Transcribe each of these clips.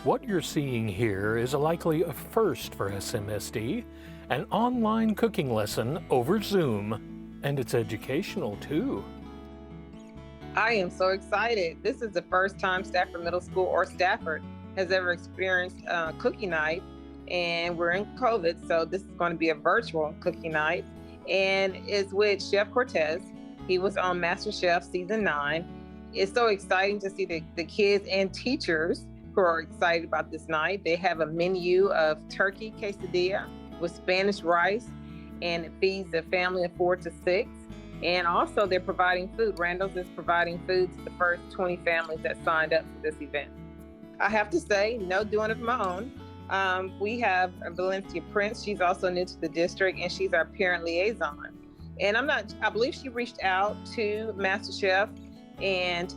What you're seeing here is likely a first for SMSD, an online cooking lesson over Zoom, and it's educational too. I am so excited. This is the first time Stafford Middle School or Stafford has ever experienced cookie night, and we're in COVID, so this is going to be a virtual cookie night, and it's with Chef Cortez. He was on MasterChef Season 9. It's so exciting to see the kids and teachers who are excited about this night. They have a menu of turkey quesadilla with Spanish rice, and it feeds a family of 4 to 6. And also they're providing food. Randall's is providing food to the first 20 families that signed up for this event. I have to say, no doing it of my own. We have Valencia Prince. She's also new to the district, and she's our parent liaison. And I believe she reached out to MasterChef and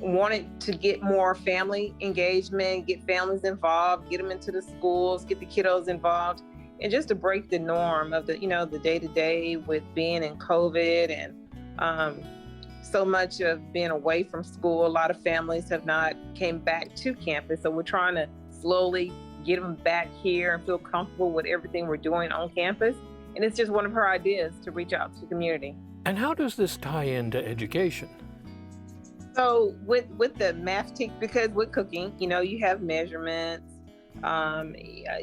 wanted to get more family engagement, get families involved, get them into the schools, get the kiddos involved, and just to break the norm of the day-to-day with being in COVID and so much of being away from school. A lot of families have not came back to campus, so we're trying to slowly get them back here and feel comfortable with everything we're doing on campus. And it's just one of her ideas to reach out to the community. And how does this tie into education? So with the math teach, because with cooking, you have measurements,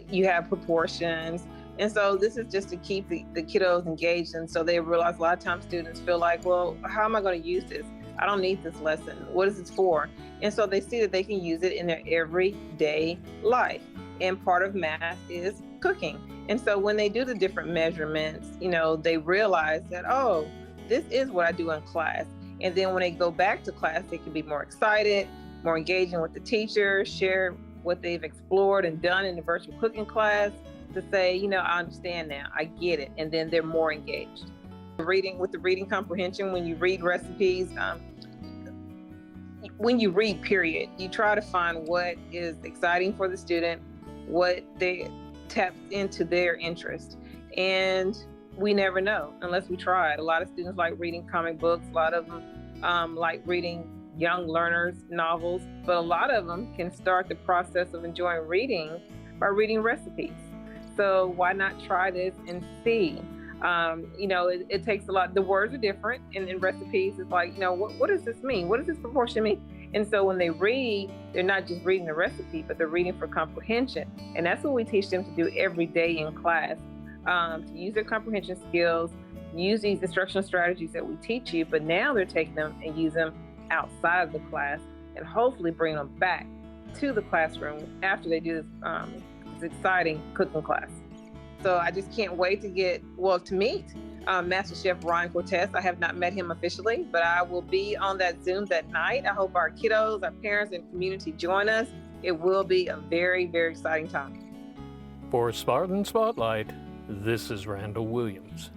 you have proportions. And so this is just to keep the kiddos engaged. And so they realize a lot of times students feel like, well, how am I going to use this? I don't need this lesson. What is this for? And so they see that they can use it in their everyday life. And part of math is cooking. And so when they do the different measurements, they realize that, oh, this is what I do in class. And then when they go back to class, they can be more excited, more engaging with the teacher, share what they've explored and done in the virtual cooking class to say, I understand now, I get it. And then they're more engaged. With the reading comprehension, when you read recipes, when you read, period, you try to find what is exciting for the student, what they taps into their interest. And we never know unless we try it. A lot of students like reading comic books. A lot of them like reading young learners novels, but a lot of them can start the process of enjoying reading by reading recipes. So why not try this and see? It takes a lot. The words are different in recipes. It's like, what does this mean? What does this proportion mean? And so when they read, they're not just reading the recipe, but they're reading for comprehension. And that's what we teach them to do every day in class, to use their comprehension skills, use these instructional strategies that we teach you, but now they're taking them and use them outside of the class and hopefully bring them back to the classroom after they do this exciting cooking class. So I just can't wait to meet Master Chef Ryan Cortez. I have not met him officially, but I will be on that Zoom that night. I hope our kiddos, our parents, and community join us. It will be a very, very exciting time. For Spartan Spotlight, this is Randall Williams.